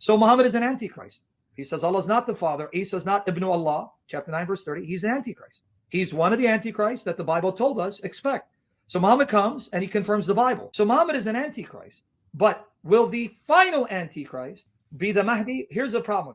So Muhammad is an antichrist. He says Allah is not the Father. Isa is not Ibn Allah. Chapter 9 verse 30. He's an antichrist. He's one of the antichrists that the Bible told us expect. So Muhammad comes and he confirms the Bible. So Muhammad is an antichrist. But will the final antichrist be the Mahdi? Here's the problem.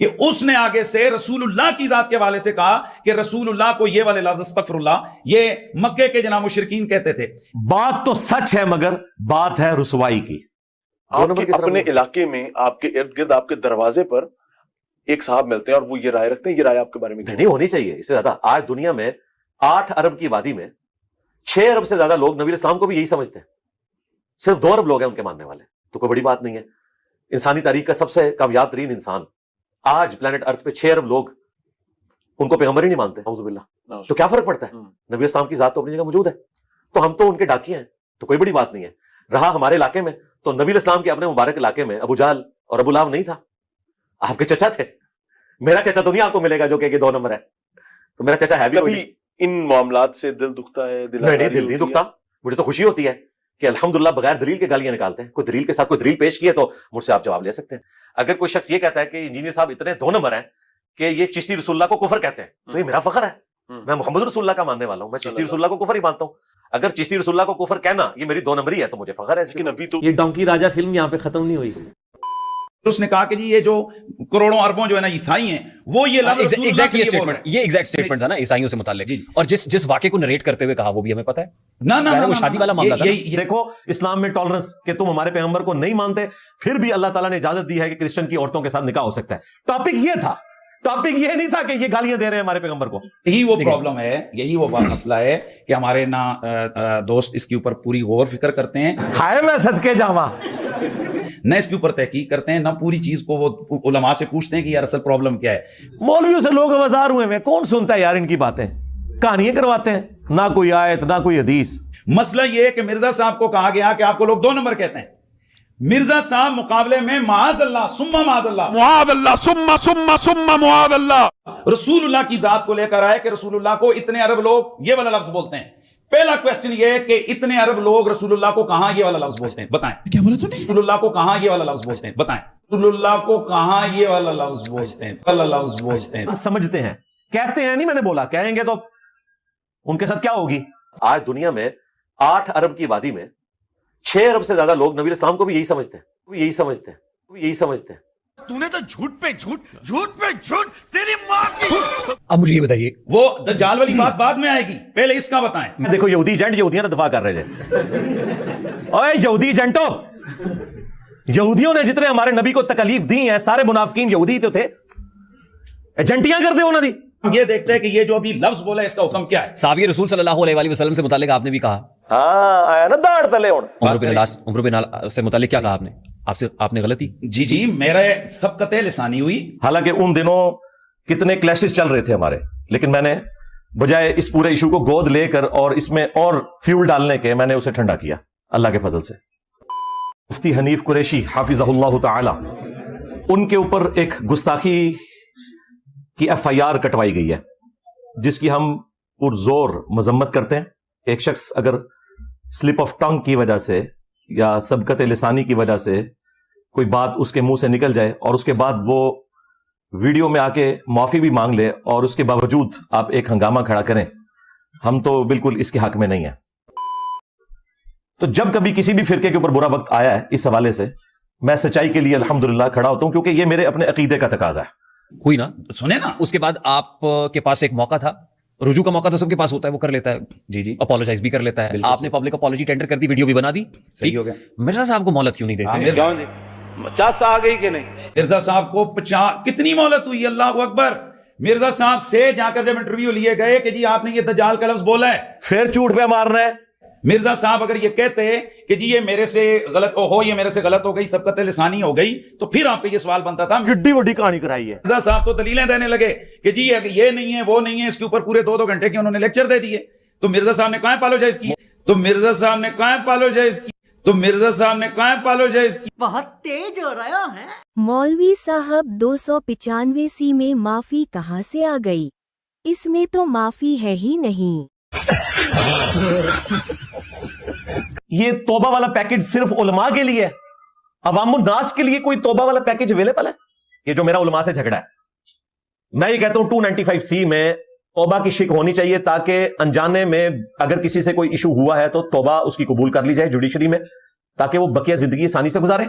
کہ اس نے آگے سے رسول اللہ کی ذات کے حوالے سے کہا کہ رسول اللہ کو یہ والے لفظ استغفر اللہ یہ مکے کے جناب مشرکین کہتے تھے. بات تو سچ ہے مگر بات ہے رسوائی کی. آپ کے اپنے علاقے میں آپ کے ارد گرد آپ کے دروازے پر ایک صاحب ملتے ہیں اور وہ یہ رائے رکھتے ہیں, یہ رائے آپ کے بارے میں نہیں ہونی چاہیے اس سے زیادہ. آج دنیا میں 8 ارب کی وادی میں 6 ارب سے زیادہ لوگ نبی اسلام کو بھی یہی سمجھتے ہیں. صرف 2 ارب لوگ ہیں ان کے ماننے والے, تو کوئی بڑی بات نہیں ہے. انسانی تاریخ کا سب سے کامیاب ترین انسان آج پلانٹ ارتھ پہ 6 ارب لوگ ان کو پیغمبر ہی نہیں مانتے, اعوذ باللہ. تو کیا فرق پڑتا ہے؟ نبی اسلام کی ذات تو اپنی جگہ موجود ہے, تو ہم تو ان کے ڈاکیے ہیں, تو کوئی بڑی بات نہیں ہے. رہا ہمارے علاقے میں تو نبی اسلام کے اپنے مبارک علاقے میں ابو جہل اور ابو لہب نہیں تھا, آپ کے چچا تھے. میرا چچا تو نہیں آپ کو ملے گا جو کہ 2 نمبر ہے, تو میرا چچا ہے بھی کوئی. ان معاملات سے دل دکھتا ہے؟ نہیں, دل نہیں دکھتا. مجھے تو خوشی ہوتی ہے کہ الحمدللہ بغیر دلیل کے گالیاں نکالتے ہیں. کوئی دلیل کے ساتھ کوئی دلیل پیش کی ہے تو مجھ سے آپ جواب لے سکتے ہیں. اگر کوئی شخص یہ کہتا ہے کہ انجینئر صاحب اتنے 2 نمبر ہیں کہ یہ چشتی رسول اللہ کو کفر کہتے ہیں, تو یہ میرا فخر ہے. میں محمد رسول اللہ کا ماننے والا ہوں, میں چشتی رسول اللہ کو کفر ہی مانتا ہوں. اگر چشتی رسول اللہ کو کفر کہنا یہ میری 2 نمبری ہے تو مجھے فخر ہے. لیکن ابھی تو یہ ڈونکی راجا فلم یہاں پہ ختم نہیں ہوئی. اس نے کہا کہ جی یہ جو کروڑوں اربوں جو ہے نا عیسائی ہیں وہ یہ لفظ رسول اللہ کے لیے بول رہے ہیں. یہ ایگزیکٹ اسٹیٹمنٹ تھا نا عیسائیوں سے متعلق, اور جس واقعے کو نریٹ کرتے ہوئے کہا وہ بھی ہمیں پتہ ہے. نہ وہ شادی والا معاملہ تھا. دیکھو اسلام میں ٹالرنس کہ تم ہمارے پیغمبر کو نہیں مانتے, پھر بھی اللہ تعالیٰ نے اجازت دی ہے کہ کرسچن کی عورتوں کے ساتھ نکاح ہو سکتا ہے. ٹاپک یہ تھا, ٹاپک یہ نہیں تھا کہ یہ گالیاں دے رہے ہیں ہمارے پیغمبر کو. یہی وہ پرابلم ہے, یہی وہ مسئلہ ہے کہ ہمارے نہ دوست اس کے اوپر پوری غور فکر کرتے ہیں, ہائے میں صدقے جاواں, نہ اس کے اوپر تحقیق کرتے ہیں, نہ پوری چیز کو وہ علماء سے پوچھتے ہیں کہ یار اصل پرابلم کیا ہے. مولویوں سے لوگ آوازار ہوئے ہیں, کون سنتا ہے یار ان کی باتیں, کہانیاں کرواتے ہیں, نہ کوئی آیت نہ کوئی حدیث. مسئلہ یہ ہے کہ مرزا صاحب کو کہا گیا کہ آپ کو لوگ 2 نمبر کہتے ہیں. مرزا صاحب مقابلے میں معاذ اللہ ثم معاذ اللہ معاذ اللہ ثم معاذ اللہ رسول اللہ کی ذات کو لے کر آئے کہ رسول اللہ کو اتنے ارب لوگ یہ والا لفظ بولتے ہیں. پہلا کوسچن یہ ہے کہ اتنے ارب لوگ رسول اللہ کو کہاں یہ والا لفظ بولتے ہیں, بتائیں. کیا بولا تو نہیں, رسول اللہ کو کہاں یہ والا لفظ بولتے ہیں, بتائیں. رسول اللہ کو کہاں یہ والا لفظ بولتے ہیں, والا لفظ بولتے ہیں. سمجھتے ہیں, کہتے ہیں نہیں, میں نے بولا کہیں گے تو ان کے ساتھ کیا ہوگی. آج دنیا میں 8 ارب کی وادی میں 6 ارب سے زیادہ لوگ نبی اسلام کو بھی یہی سمجھتے ہیں, یہی سمجھتے ہیں, یہی سمجھتے ہیں. تو نے تو جھوٹ پہ جھوٹ تیری ماں کی. اب مجھے یہ بتائیے, وہ دجال والی بات بعد میں آئے گی, پہلے اس کا بتائیں. دیکھو یہودی ایجنٹ یہودیاں تو دفاع کر رہے تھے. اوے یہودی ایجنٹو, یہودیوں نے جتنے ہمارے نبی کو تکلیف دی ہیں سارے منافقین یہودی تو تھے, ایجنٹیاں کر دے انہوں نے. یہ دیکھتے ہیں کہ یہ جو ابھی لفظ بولا ہے اس کا حکم کیا ہے. صحابی رسول صلی اللہ علیہ وسلم سے متعلق آپ نے بھی کہا, ہاں آیا نا داڑھ تلے. عمر بن سے متعلق کیا کہا آپ نے, آپ نے غلطی. جی میرے سبقت لسانی ہوئی. حالانکہ ان دنوں کتنے کلیشز چل رہے تھے ہمارے, لیکن میں نے بجائے اس پورے ایشو کو گود لے کر اور اس میں اور فیول ڈالنے کے میں نے اسے ٹھنڈا کیا اللہ کے فضل سے. مفتی حنیف قریشی حافظہ اللہ تعالی, ان کے اوپر ایک گستاخی کی FIR کٹوائی گئی ہے جس کی ہم پرزور مذمت کرتے ہیں. ایک شخص اگر سلپ آف ٹنگ کی وجہ سے یا سبقت لسانی کی وجہ سے کوئی بات اس کے منہ سے نکل جائے اور اس کے بعد وہ ویڈیو میں آ کے معافی بھی مانگ لے اور اس کے باوجود آپ ایک ہنگامہ کھڑا کریں, ہم تو بالکل اس کے حق میں نہیں ہیں. تو جب کبھی کسی بھی فرقے کے اوپر برا وقت آیا ہے اس حوالے سے, میں سچائی کے لیے الحمدللہ کھڑا ہوتا ہوں کیونکہ یہ میرے اپنے عقیدے کا تقاضا ہے. ہوئی نا, سنیں نا, اس کے بعد آپ کے پاس ایک موقع تھا, رجوع کا موقع تو سب کے پاس ہوتا ہے, وہ کر لیتا ہے, جی اپولوجائز بھی کر لیتا ہے. آپ نے پبلک اپولوجی ٹینڈر کر دی, ویڈیو بھی بنا دی, صحیح ہو گیا. مرزا صاحب کو مہلت کیوں نہیں دیتے؟ 50 آ گئی کہ نہیں. مرزا صاحب کو 50 کتنی مہلت ہوئی, اللہ اکبر. مرزا صاحب سے جا کر جب انٹرویو لیے گئے کہ جی آپ نے یہ دجال کا لفظ بولا ہے, پھر جھوٹ پہ مارنا ہے. مرزا صاحب اگر یہ کہتے کہ جی یہ میرے سے غلط ہو, یہ میرے سے غلط ہو گئی, سبقت لسانی ہو گئی, تو پھر آپ کو یہ سوال بنتا تھا. گڈی وڈی کہانی کرائی ہے. مرزا صاحب تو دلیلیں دینے لگے کہ جی یہ نہیں ہے وہ نہیں ہے, اس کے اوپر پورے 2 گھنٹے کے انہوں نے لیکچر دے دیے. تو مرزا صاحب نے کہاں اپولوجائز کی, بہت تیز ہو رہا ہے. مولوی صاحب 295 میں معافی کہاں سے آ گئی؟ اس میں تو معافی ہے ہی نہیں. یہ توبہ والا پیکج صرف علماء کے لیے ہے, عوام الناس کے لیے کوئی توبہ والا پیکج اویلیبل ہے؟ یہ جو میرا علماء سے جھگڑا ہے, میں یہ کہتا ہوں 295C میں توبہ کی شک ہونی چاہیے تاکہ انجانے میں اگر کسی سے کوئی ایشو ہوا ہے تو توبہ اس کی قبول کر لی جائے جوڈیشری میں, تاکہ وہ بقیہ زندگی آسانی سے گزارے.